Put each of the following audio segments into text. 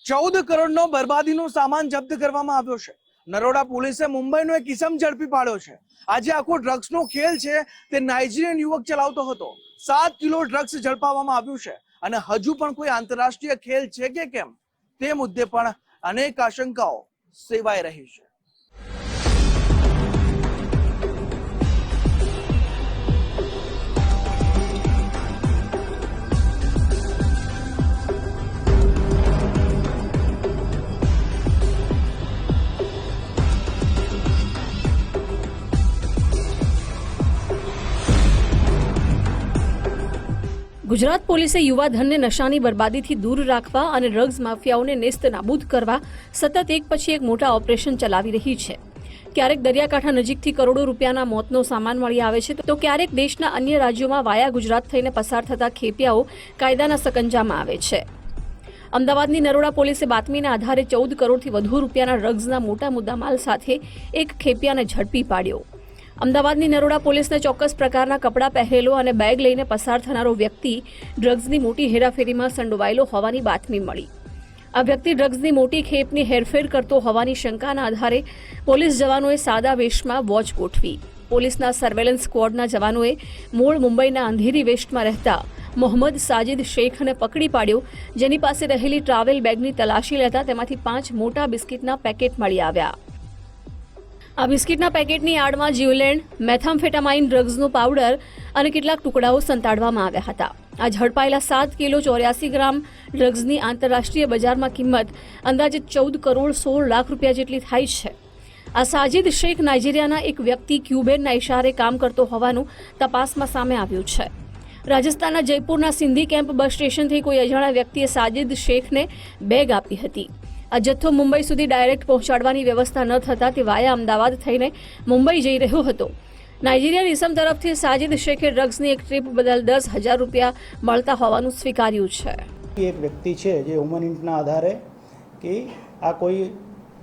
14 કરોડનો બરબાદીનો સામાન જપ્ત કરવામાં આવ્યો છે। નરોડા પોલીસે મુંબઈનો એક ઇસમ ઝડપી પાડ્યો છે। આજે આખો ડ્રગ્સનો ખેલ છે તે નાઇજીરિયન યુવક ચલાવતો હતો। 7 કિલો ડ્રગ્સ ઝડપવામાં આવ્યું છે અને હજુ પણ કોઈ આંતરરાષ્ટ્રીય ખેલ છે કે કેમ તે મુદ્દે પણ અનેક આશંકાઓ સેવાઈ રહી છે। ગુજરાત પોલીસે યુવાધનને નશાની બરબાદીથી દૂર રાખવા અને ડ્રગ્સ માફિયાઓને નેસ્ત નાબૂદ કરવા સતત એક પછી એક મોટા ઓપરેશન ચલાવી રહી છે। ક્યારેક દરિયાકાંઠા નજીકથી કરોડો રૂપિયાના મોતનો સામાન મળી આવે છે તો ક્યારેક દેશના અન્ય રાજ્યોમાં વાયા ગુજરાત થઈને પસાર થતા ખેપિયાઓ કાયદાના સકંજામાં આવે છે। અમદાવાદની નરોડા પોલીસે બાતમીના આધારે 14 કરોડથી વધુ રૂપિયાના ડ્રગ્સના મોટા મુદ્દામાલ સાથે એક ખેપિયાને ઝડપી પાડ્યો। અમદાવાદની નરોડા પોલીસને ચોક્કસ પ્રકારના કપડાં પહેરેલો અને બેગ લઈને પસાર થનારો વ્યક્તિ ડ્રગ્સની મોટી હેરાફેરીમાં સંડોવાયેલો હોવાની બાતમી મળી। આ વ્યક્તિ ડ્રગ્સની મોટી ખેપની હેરફેર કરતો હોવાની શંકાના આધારે પોલીસ જવાનોએ સાદા વેશમાં વોચ ગોઠવી। પોલીસના સર્વેલન્સ સ્ક્વોડના જવાનોએ મૂળ મુંબઈના અંધેરી વેસ્ટમાં રહેતા મોહમ્મદ સાજિદ શેખને પકડી પાડ્યો, જેની પાસે રહેલી ટ્રાવેલ બેગની તલાશી લેતા તેમાંથી 5 મોટા બિસ્કિટના પેકેટ મળી આવ્યા। આ બિસ્કિટના પેકેટની આડમાં જીવલેણ મેથામ્ફેટામાઇન ડ્રગ્સનો પાવડર અને કેટલાક ટુકડાઓ સંતાડવામાં આવ્યા હતા। આ ઝડપાયેલા 7 કિલો 84 ગ્રામ ડ્રગ્સની આંતરરાષ્ટ્રીય બજારમાં કિંમત અંદાજે 14 કરોડ 16 લાખ રૂપિયા જેટલી થાય છે। આ સાજિદ શેખ નાઇજીરિયાના એક વ્યક્તિ ક્યુબેનના ઇશારે કામ કરતો હોવાનું તપાસમાં સામે આવ્યું છે। રાજસ્થાનના જયપુરના સિંધી કેમ્પ બસ સ્ટેશનથી કોઈ અજાણ્યા વ્યક્તિએ સાજિદ શેખને બેગ આપી હતી। આ જથ્થો મુંબઈ સુધી ડાયરેક્ટ પહોંચાડવાની વ્યવસ્થા ન થતાં તે વાયા અમદાવાદ થઈને મુંબઈ જઈ રહ્યો હતો। નાઇજીરિયન ઇસમ તરફથી સાજિદ શેખે ડ્રગ્સની એક ટ્રીપ બદલ 10,000 રૂપિયા મળતા હોવાનું સ્વીકાર્યું છે। એક વ્યક્તિ છે જે હ્યુમન ઇન્ટના આધારે કે આ કોઈ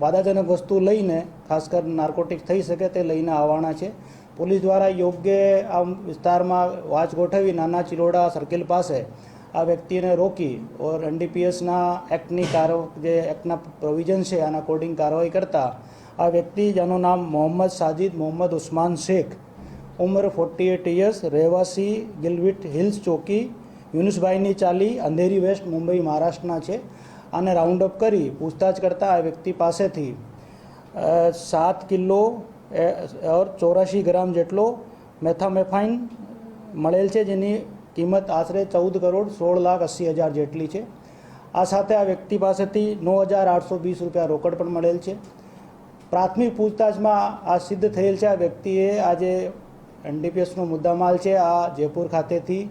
બાધાજનક વસ્તુ લઈને ખાસ કરીને નાર્કોટિક્સ થઈ શકે તે લઈને આવવાના છે। પોલીસ દ્વારા યોગ્ય આ વિસ્તારમાં વાચ ગોઠવી નાના ચિલોડા સર્કલ પાસે આ વ્યક્તિને રોકી ઓર એનડીપીએસના એક્ટની જે એક્ટના પ્રોવિઝન છે આના અકોર્ડિંગ કાર્યવાહી કરતા આ વ્યક્તિ જેનું નામ મોહમ્મદ સાજિદ મોહમ્મદ ઉસ્માન શેખ, ઉંમર 48 યર્સ, રહેવાસી ગિલવિટ હિલ્સ ચોકી, યુનુસભાઈની ચાલી, અંધેરી વેસ્ટ, મુંબઈ મહારાષ્ટ્રના છે। આને રાઉન્ડ અપ કરી પૂછતાછ કરતા આ વ્યક્તિ પાસેથી 7 કિલો ઓર 84 ગ્રામ જેટલો મેથામેફાઇન મળેલ છે, જેની કિંમત આશરે 14 કરોડ 16 લાખ 80 હજાર જેટલી છે। આ સાથે આ વ્યક્તિ પાસેથી 9,820 રૂપિયા રોકડ પણ મળેલ છે। પ્રાથમિક પૂછતાછમાં આ સિદ્ધ થયેલ છે આ વ્યક્તિએ આજે એનડીપીએસનો મુદ્દામાલ છે આ જયપુર ખાતેથી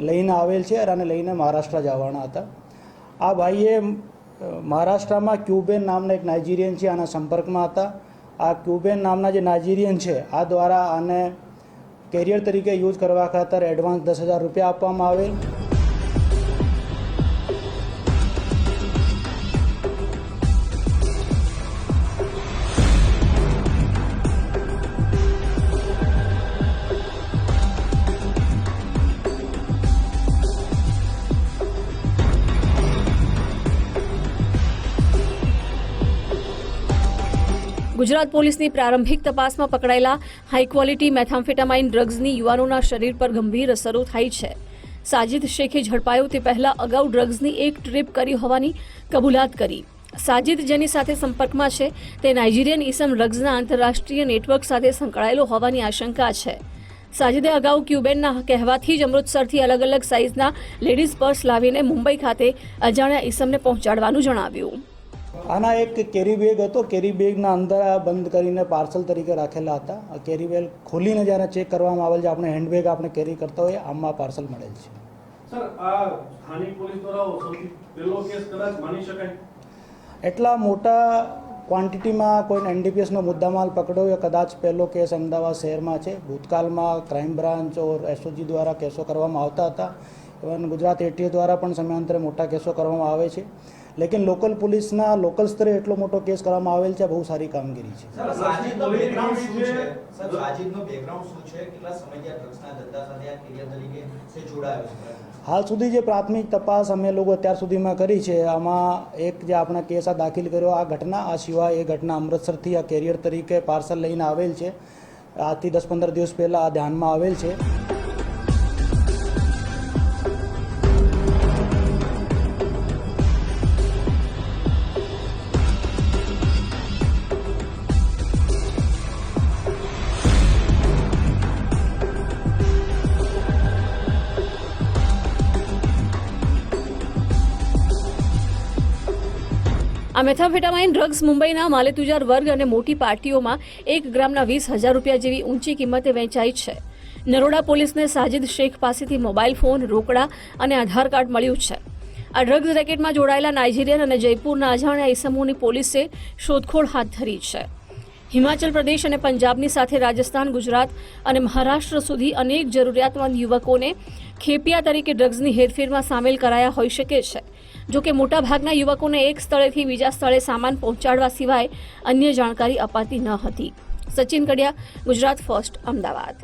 લઈને આવેલ છે અને લઈને મહારાષ્ટ્ર જવાના હતા। આ ભાઈએ મહારાષ્ટ્રમાં ક્યુબેન નામના એક નાઇજીરિયન છે આના સંપર્કમાં હતા। આ ક્યુબેન નામના જે નાઇજીરિયન છે આ દ્વારા આને કેરિયર તરીકે યુઝ કરવા ખાતર એડવાન્સ 10,000 રૂપિયા આપવામાં આવેલ। ગુજરાત પોલીસની પ્રારંભિક તપાસમાં પકડાયેલા હાઈ ક્વોલિટી મેથામ્ફેટામાઇન ડ્રગ્સની યુવાનોના શરીર પર ગંભીર અસરો થાય છે। સાજિદ શેખે ઝડપાયો તે પહેલા અગાઉ ડ્રગ્સની એક ટ્રીપ કરી હોવાની કબૂલાત કરી। સાજિદ જેની સાથે સંપર્કમાં છે તે નાઇજીરિયન ઇસમ ડ્રગ્સના આંતરરાષ્ટ્રીય નેટવર્ક સાથે સંકળાયેલો હોવાની આશંકા છે। સાજિદે અગાઉ ક્યુબેનના કહેવાથી જ અમૃતસરથી અલગ અલગ સાઇઝના લેડીઝ પર્સ લાવીને મુંબઈ ખાતે અજાણ્યા ઇસમને પહોંચાડવાનું જણાવ્યું। આના એક કેરી બેગ હતો, કેરી બેગના અંદર આ બંધ કરીને પાર્સલ તરીકે રાખેલા હતા। આ કેરી બેગ ખોલીને જ્યારે ચેક કરવામાં આવેલ છે આપણે હેન્ડબેગ આપણે કેરી કરતા હોઈએ આમાં પાર્સલ મળેલ છે। સર, આ સ્થાનિક પોલીસ દ્વારા સૌથી પહેલો કેસ કદાચ માની શકાય? એટલા મોટા ક્વોન્ટિટીમાં કોઈ એનડીપીએસનો મુદ્દામાલ પકડ્યો એ કદાચ પહેલો કેસ અમદાવાદ શહેરમાં છે। ભૂતકાળમાં ક્રાઇમ બ્રાન્ચ ઓર એસઓજી દ્વારા કેસો કરવામાં આવતા હતા। ઇવન ગુજરાત એટીએ દ્વારા પણ સમયાંતરે મોટા કેસો કરવામાં આવે છે। લેકિન લોકલ પોલીસના લોકલ સ્તરે એટલો મોટો કેસ કરવામાં આવેલ છે, બહુ સારી કામગીરી છે. સર, સાજિદનો બેકગ્રાઉન્ડ શું છે? સર, સાજિદનો બેકગ્રાઉન્ડ શું છે? કેટલા સમયથી આ ડ્રગ્સના ધંધા સાથે આ કેરિયર તરીકે તે જોડાયો છે? હાલ સુધી જે પ્રાથમિક તપાસ અમે લોકો અત્યાર સુધીમાં કરી છે, આમાં એક જે આપણે કેસ આ દાખલ કર્યો આ ઘટના, આ સિવાય એ ઘટના અમૃતસરથી આ કેરિયર તરીકે પાર્સલ લઈને આવેલ છે, આજથી 10-15 દિવસ પહેલાં આ ધ્યાનમાં આવેલ છે. આ મેથામ્ફેટામાઇન ડ્રગ્સ મુંબઈના માલેતુજાર વર્ગ અને મોટી પાર્ટીઓમાં 1 ગ્રામના 20,000 રૂપિયા જેવી ઊંચી કિંમતે વેચાઈ છે. નરોડા પોલીસને સાજિદ શેખ પાસેથી મોબાઈલ ફોન, રોકડા અને આધાર કાર્ડ મળ્યું છે. આ ડ્રગ્સ રેકેટમાં જોડાયેલા નાઇજીરિયન અને જયપુરના અજાણ્યા ઇસમોની પોલીસે શોધખોળ હાથ ધરી છે. હિમાચલ પ્રદેશ અને પંજાબની સાથે રાજસ્થાન, ગુજરાત અને મહારાષ્ટ્ર સુધી અનેક જરૂરિયાતમંદ યુવકોને ખેપિયા તરીકે ડ્રગ્સની હેરફેરમાં સામેલ કરાયા હોઈ શકે છે. જોકે મોટાભાગના યુવકોને એક સ્થળેથી બીજા સ્થળે સામાન પહોંચાડવા સિવાય અન્ય જાણકારી અપાતી ન હતી. સચિન કડિયા, ગુજરાત ફર્સ્ટ, અમદાવાદ.